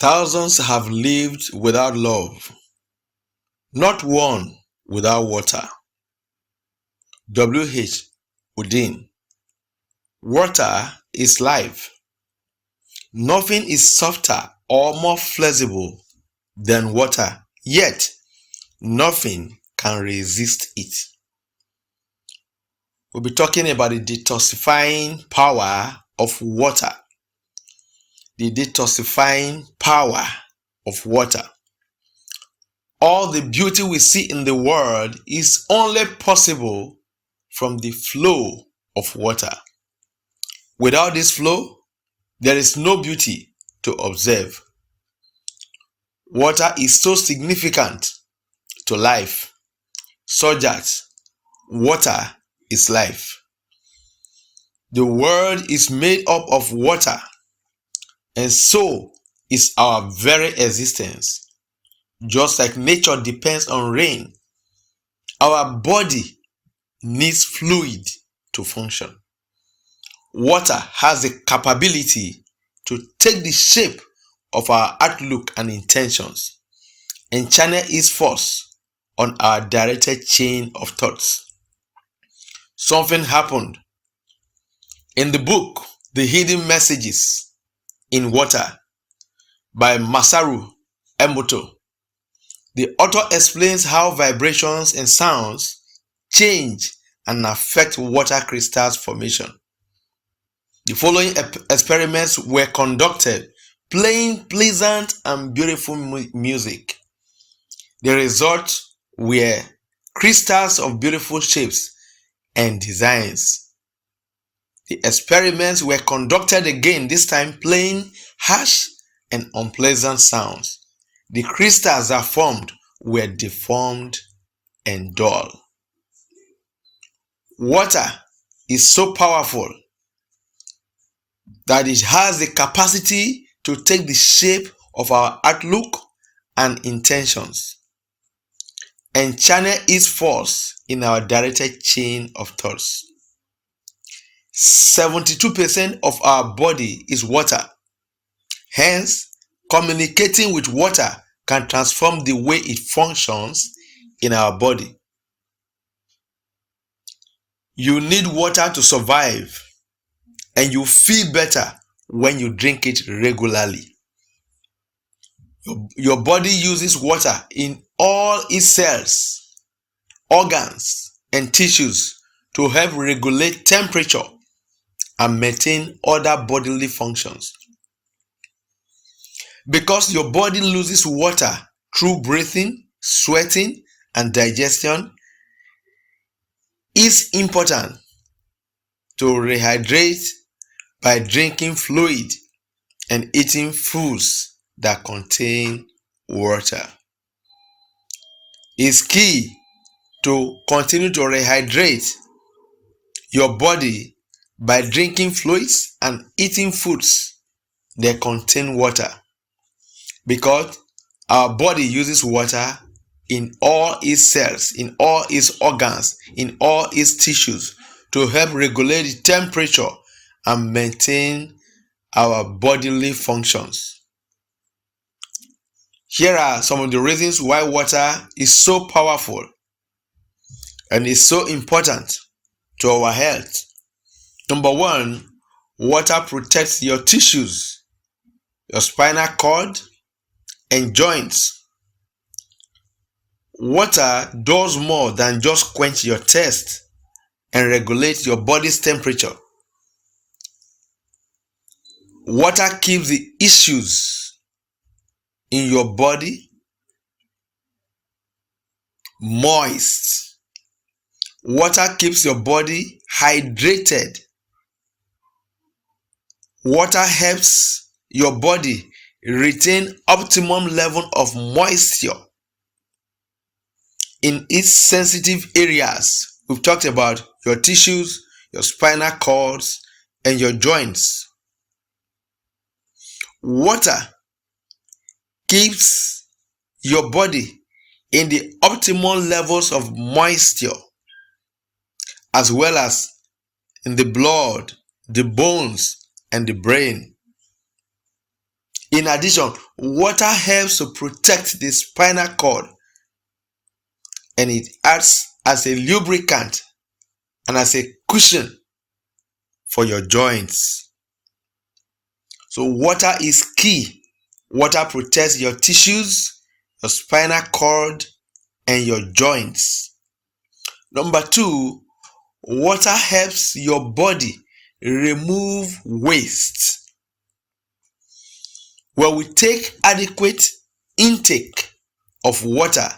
Thousands have lived without love, not one without water. W.H. Auden. Water is life. Nothing is softer or more flexible than water, yet nothing can resist it. We'll be talking about the detoxifying power of water. The detoxifying power of water. All the beauty we see in the world is only possible from the flow of water. Without this flow, there is no beauty to observe. Water is so significant to life, such that water is life. The world is made up of water, and so is our very existence. Just like nature depends on rain, our body needs fluid to function. Water has the capability to take the shape of our outlook and intentions and channel its force on our directed chain of thoughts. Something happened. In the book, The Hidden Messages in Water by Masaru Emoto, the author explains how vibrations and sounds change and affect water crystals formation. The following experiments were conducted, playing pleasant and beautiful music. The results were crystals of beautiful shapes and designs. The experiments were conducted again, this time playing harsh and unpleasant sounds. The crystals that formed were deformed and dull. Water is so powerful that it has the capacity to take the shape of our outlook and intentions and channel its force in our directed chain of thoughts. 72% of our body is water. Hence, communicating with water can transform the way it functions in our body. You need water to survive, and you feel better when you drink it regularly. Your body uses water in all its cells, organs, and tissues to help regulate temperature and maintain other bodily functions. Because your body loses water through breathing, sweating, and digestion, it's important to rehydrate by drinking fluid and eating foods that contain water. It's key to continue to rehydrate your body by drinking fluids and eating foods that contain water, because our body uses water in all its cells, in all its organs, in all its tissues to help regulate the temperature and maintain our bodily functions. Here are some of the reasons why water is so powerful and is so important to our health. Number one, water protects your tissues, your spinal cord, and joints. Water does more than just quench your thirst and regulate your body's temperature. Water keeps the issues in your body moist. Water keeps your body hydrated. Water helps your body retain optimum level of moisture in its sensitive areas. We've talked about your tissues, your spinal cords, and your joints. Water keeps your body in the optimal levels of moisture, as well as in the blood, the bones, and the brain. In addition, water helps to protect the spinal cord, and it acts as a lubricant and as a cushion for your joints. So water is key. Water protects your tissues, your spinal cord, and your joints. Number 2, water helps your body remove waste. When we take adequate intake of water,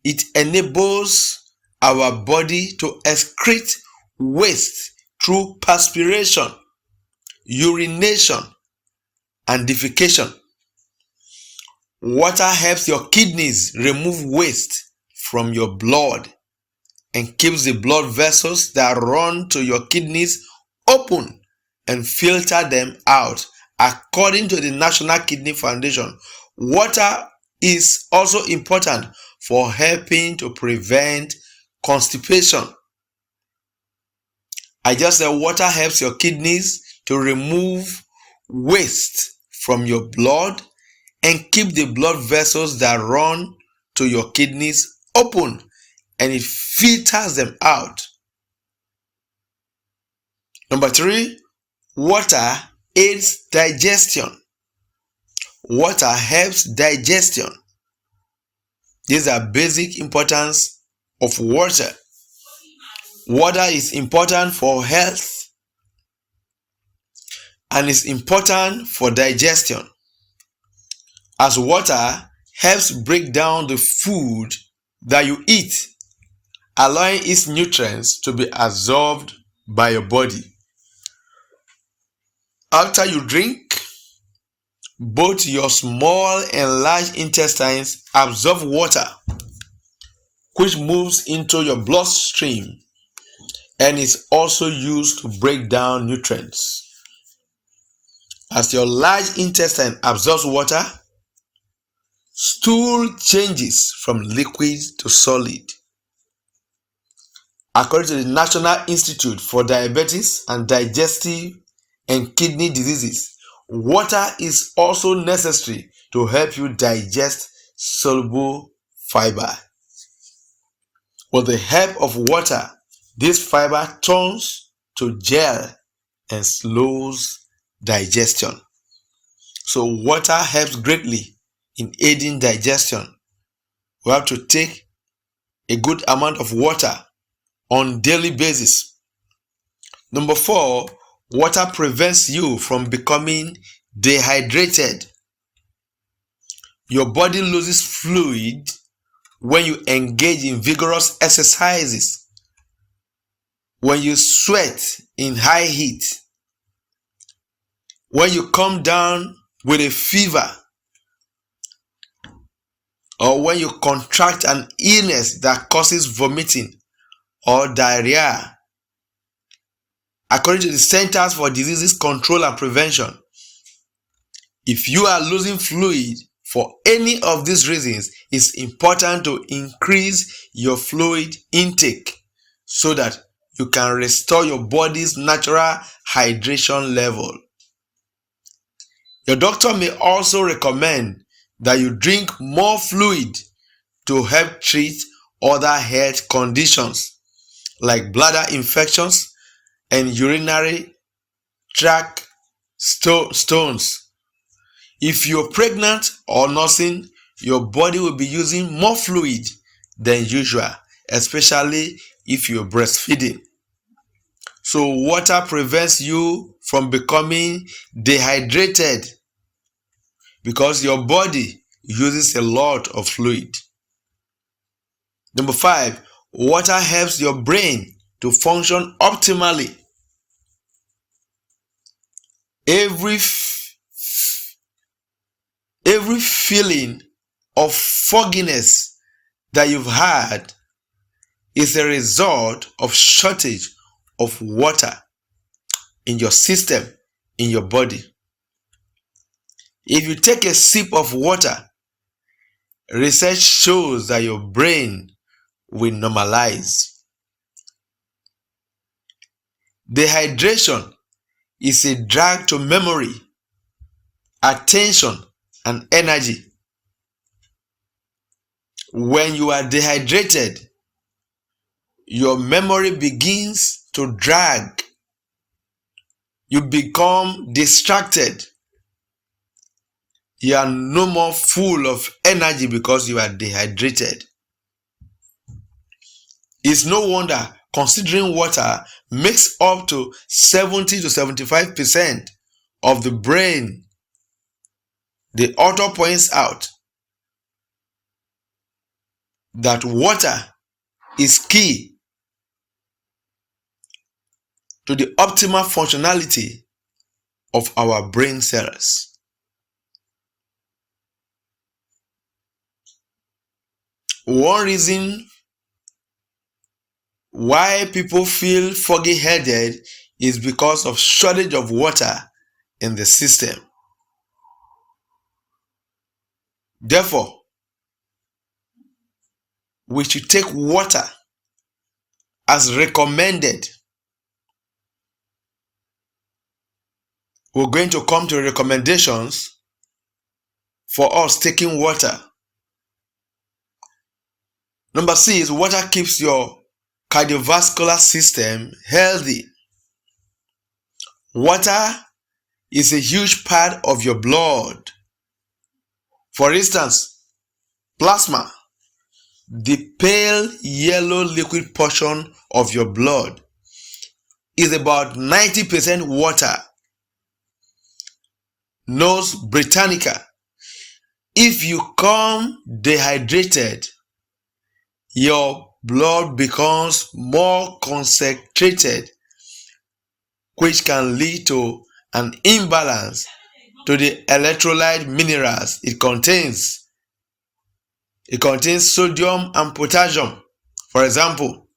it enables our body to excrete waste through perspiration, urination, and defecation. Water helps your kidneys remove waste from your blood and keeps the blood vessels that run to your kidneys open and filter them out. According to the National Kidney Foundation, water is also important for helping to prevent constipation. I just said water helps your kidneys to remove waste from your blood and keep the blood vessels that run to your kidneys open, and it filters them out. Number 3, water aids digestion. Water helps digestion. These are basic importance of water. Water is important for health and is important for digestion, as water helps break down the food that you eat, allowing its nutrients to be absorbed by your body. After you drink, both your small and large intestines absorb water, which moves into your bloodstream and is also used to break down nutrients. As your large intestine absorbs water, stool changes from liquid to solid. According to the National Institute for Diabetes and Digestive and Kidney Diseases, water is also necessary to help you digest soluble fiber. With the help of water, this fiber turns to gel and slows digestion. So water helps greatly in aiding digestion. We have to take a good amount of water on daily basis. Number 4, water prevents you from becoming dehydrated. Your body loses fluid when you engage in vigorous exercises, when you sweat in high heat, when you come down with a fever, or when you contract an illness that causes vomiting or diarrhea. According to the Centers for Disease Control and Prevention, if you are losing fluid for any of these reasons, it's important to increase your fluid intake so that you can restore your body's natural hydration level. Your doctor may also recommend that you drink more fluid to help treat other health conditions like bladder infections and urinary tract stones. If you're pregnant or nursing, your body will be using more fluid than usual, especially if you're breastfeeding. So water prevents you from becoming dehydrated because your body uses a lot of fluid. Number 5, water helps your brain to function optimally. Every feeling of fogginess that you've had is a result of shortage of water in your system, in your body. If you take a sip of water, research shows that your brain will normalize. Dehydration is a drag to memory, attention, and energy. When you are dehydrated, your memory begins to drag. You become distracted. You are no more full of energy because you are dehydrated. It's no wonder, considering water makes up to 70 to 75% of the brain. The author points out that water is key to the optimal functionality of our brain cells. One reason why people feel foggy-headed is because of shortage of water in the system. Therefore, we should take water as recommended. We're going to come to recommendations for us taking water. Number C is water keeps your cardiovascular system healthy. Water is a huge part of your blood. For instance, plasma, the pale yellow liquid portion of your blood, is about 90% water. Nose Britannica, if you come dehydrated, your blood becomes more concentrated, which can lead to an imbalance to the electrolyte minerals it contains. It contains sodium and potassium, for example.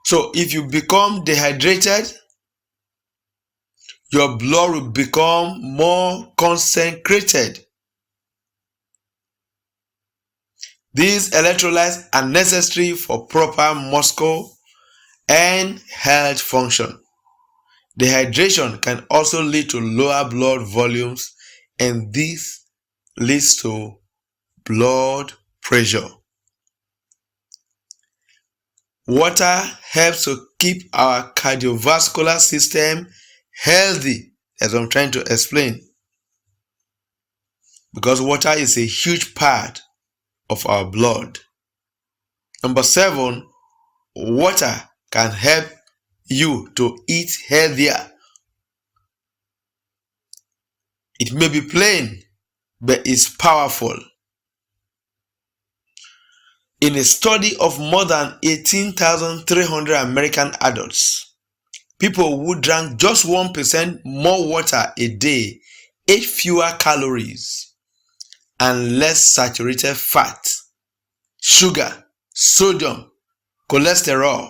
So if you become dehydrated, your blood will become more concentrated. These electrolytes are necessary for proper muscle and heart function. Dehydration can also lead to lower blood volumes, and this leads to blood pressure. Water helps to keep our cardiovascular system healthy, as I'm trying to explain, because water is a huge part of our blood. Number 7, water can help you to eat healthier. It may be plain, but it's powerful. In a study of more than 18,300 American adults, people who drank just 1% more water a day ate fewer calories and less saturated fat, sugar, sodium, cholesterol,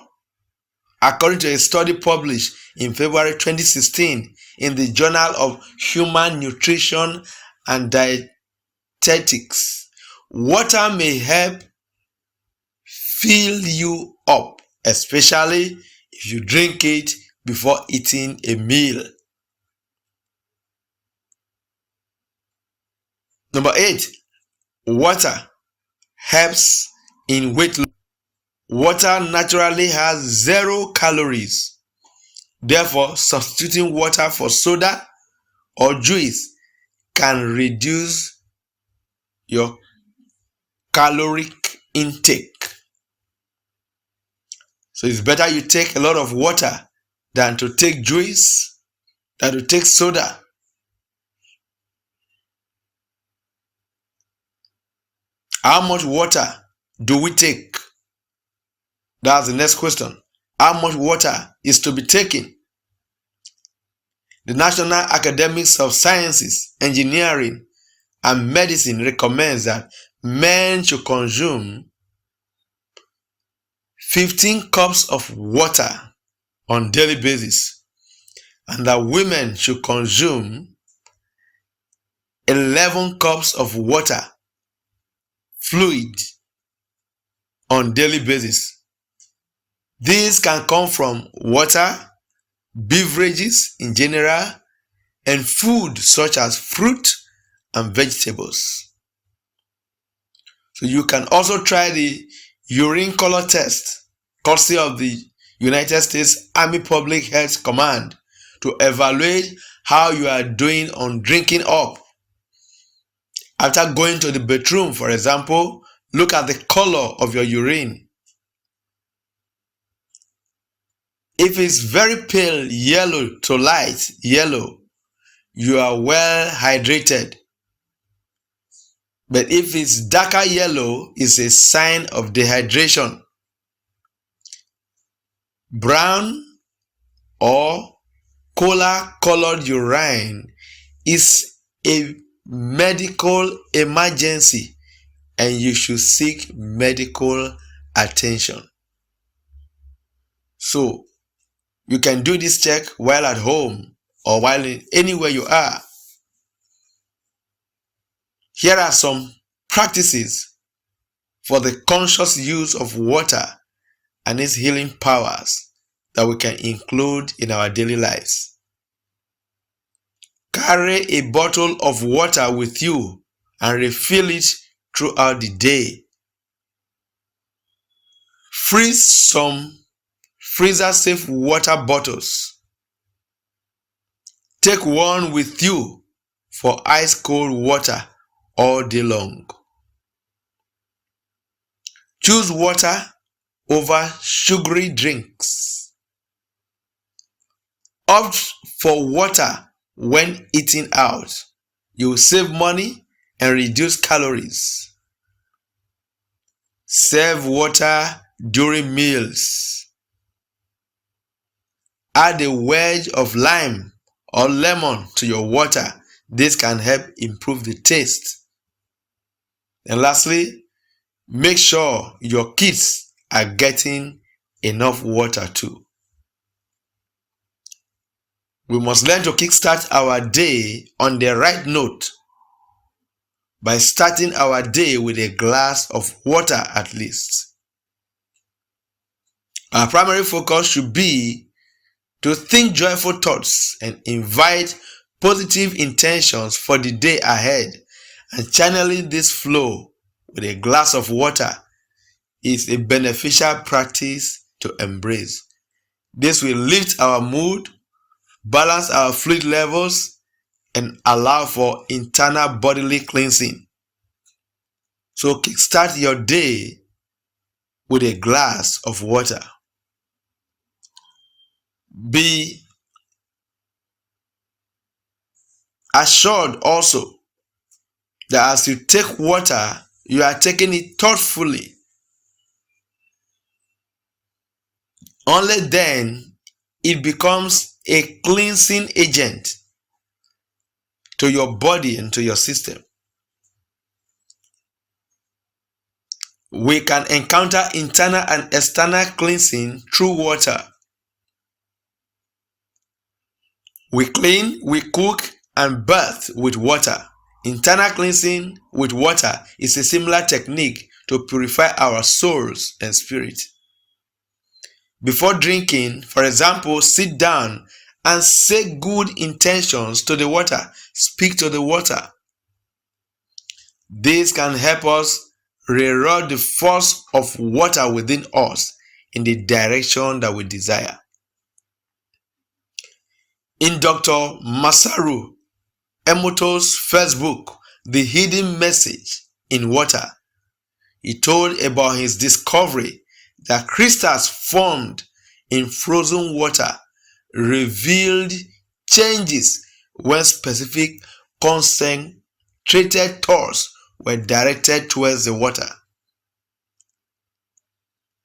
according to a study published in February 2016 in the Journal of Human Nutrition and Dietetics. Water may help fill you up, especially if you drink it before eating a meal. Number 8, water helps in weight loss. Water naturally has 0 calories. Therefore, substituting water for soda or juice can reduce your caloric intake. So it's better you take a lot of water than to take juice, than to take soda. How much water do we take? That's the next question. How much water is to be taken? The National Academies of Sciences, Engineering, and Medicine recommends that men should consume 15 cups of water on a daily basis, and that women should consume 11 cups of water, fluid, on a daily basis. These can come from water, beverages in general, and food such as fruit and vegetables. So you can also try the urine color test, courtesy of the United States Army Public Health Command, to evaluate how you are doing on drinking up. After going to the bathroom, for example, look at the color of your urine. If it's very pale yellow to light yellow, you are well hydrated. But if it's darker yellow, it's a sign of dehydration. Brown or cola-colored urine is a medical emergency and you should seek medical attention. So, you can do this check while at home or while anywhere you are. Here are some practices for the conscious use of water and its healing powers that we can include in our daily lives. Carry a bottle of water with you and refill it throughout the day. Freeze some freezer-safe water bottles. Take one with you for ice-cold water all day long. Choose water over sugary drinks. Opt for water when eating out. You will save money and reduce calories. Save water during meals. Add a wedge of lime or lemon to your water. This can help improve the taste. And lastly, make sure your kids are getting enough water too. We must learn to kickstart our day on the right note by starting our day with a glass of water at least. Our primary focus should be to think joyful thoughts and invite positive intentions for the day ahead, and channeling this flow with a glass of water is a beneficial practice to embrace. This will lift our mood, balance our fluid levels, and allow for internal bodily cleansing. So kickstart your day with a glass of water. Be assured also that as you take water, you are taking it thoughtfully. Only then it becomes a cleansing agent to your body and to your system. We can encounter internal and external cleansing through water. We clean, we cook, and bath with water. Internal cleansing with water is a similar technique to purify our souls and spirit. Before drinking, for example, sit down and say good intentions to the water. Speak to the water. This can help us reroute the force of water within us in the direction that we desire. In Dr. Masaru Emoto's first book, The Hidden Message in Water, he told about his discovery that crystals formed in frozen water revealed changes when specific concentrated thoughts were directed towards the water.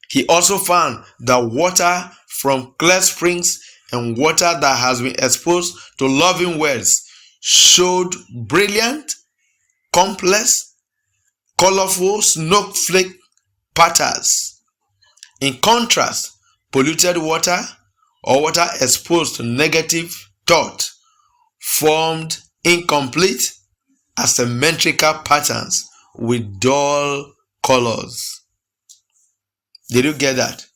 He also found that water from clear springs and water that has been exposed to loving wells showed brilliant, complex, colorful snowflake patterns. In contrast, polluted water or water exposed to negative thought formed incomplete, asymmetrical patterns with dull colors. Did you get that?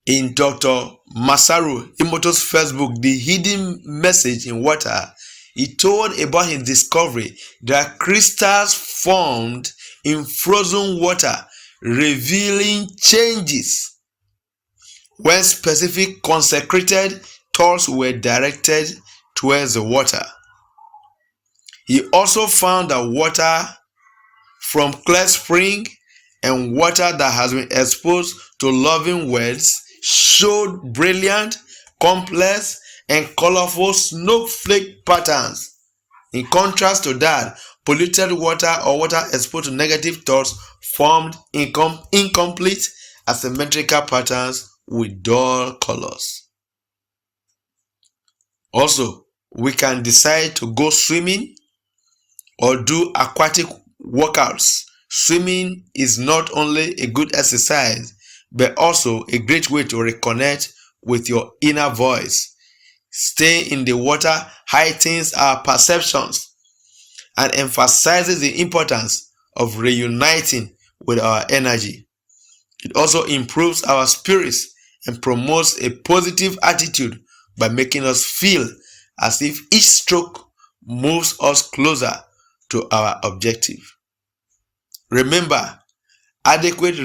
In Dr. Masaru Emoto's first book, The Hidden Message in Water, he told about his discovery that crystals formed in frozen water, revealing changes when specific consecrated thoughts were directed towards the water. He also found that water from clear spring and water that has been exposed to loving words showed brilliant, complex, and colorful snowflake patterns. In contrast to that, polluted water or water exposed to negative thoughts formed incomplete, asymmetrical patterns with dull colors. Also, we can decide to go swimming or do aquatic workouts. Swimming is not only a good exercise, but also a great way to reconnect with your inner voice. Staying in the water heightens our perceptions and emphasizes the importance of reuniting with our energy. It also improves our spirits and promotes a positive attitude by making us feel as if each stroke moves us closer to our objective. Remember, adequate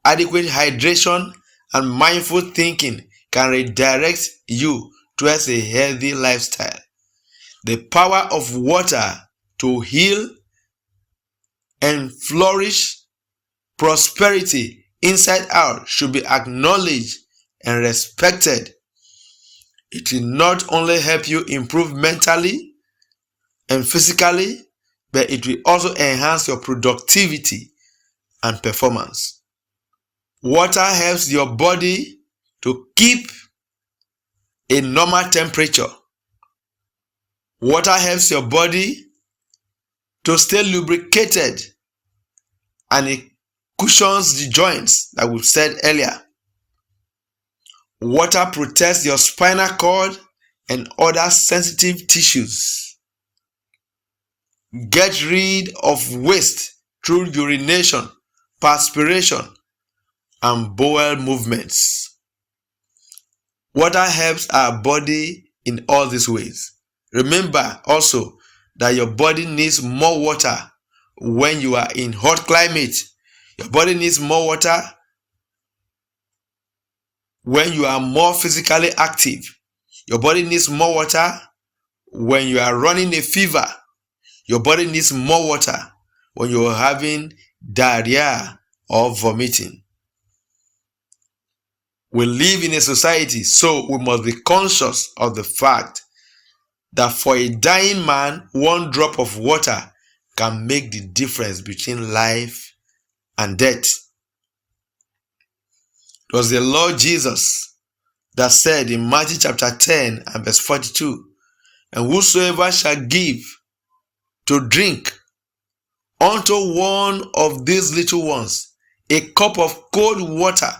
hydration and mindful thinking can redirect you towards a healthy lifestyle. The power of water to heal and flourish prosperity inside out should be acknowledged and respected. It will not only help you improve mentally and physically, but it will also enhance your productivity and performance. Water helps your body to keep a normal temperature. Water helps your body to stay lubricated, and it cushions the joints that we said earlier. Water protects your spinal cord and other sensitive tissues. Get rid of waste through urination, perspiration, and bowel movements. Water helps our body in all these ways. Remember also that your body needs more water when you are in hot climate. Your body needs more water when you are more physically active. Your body needs more water when you are running a fever. Your body needs more water when you are having diarrhea or vomiting. We live in a society, so we must be conscious of the fact that for a dying man, one drop of water can make the difference between life and death. It was the Lord Jesus that said in Matthew chapter 10 and verse 42, "And whosoever shall give to drink unto one of these little ones a cup of cold water,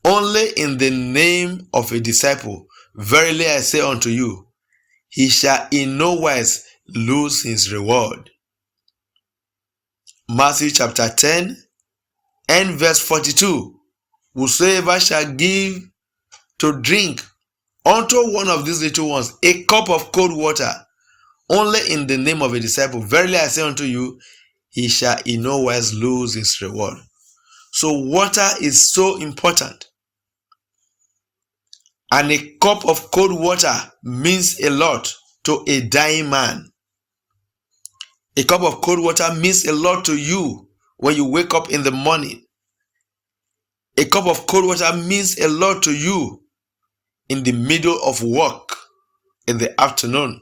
only in the name of a disciple, verily I say unto you, he shall in no wise lose his reward." Matthew chapter 10 and verse 42. Whosoever shall give to drink unto one of these little ones a cup of cold water, only in the name of a disciple, verily I say unto you, he shall in no wise lose his reward. So water is so important. And a cup of cold water means a lot to a dying man. A cup of cold water means a lot to you when you wake up in the morning. A cup of cold water means a lot to you in the middle of work in the afternoon.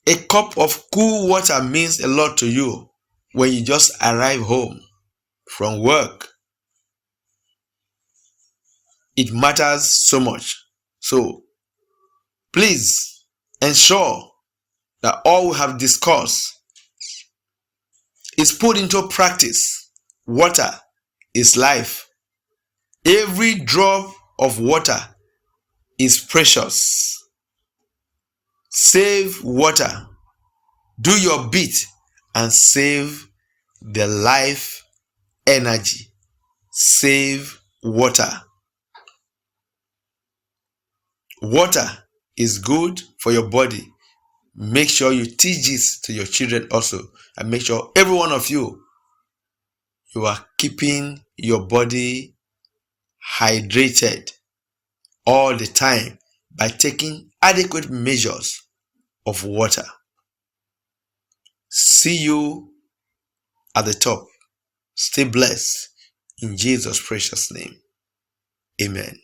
A cup of cool water means a lot to you when you just arrive home from work. It matters so much. So please ensure that all we have discussed is put into practice. Water is life. Every drop of water is precious. Save water. Do your bit and save the life energy. Save water. Water is good for your body. Make sure you teach this to your children also, and make sure every one of you are keeping your body hydrated all the time by taking adequate measures of water. See you at the top. Stay blessed in Jesus' precious name. Amen.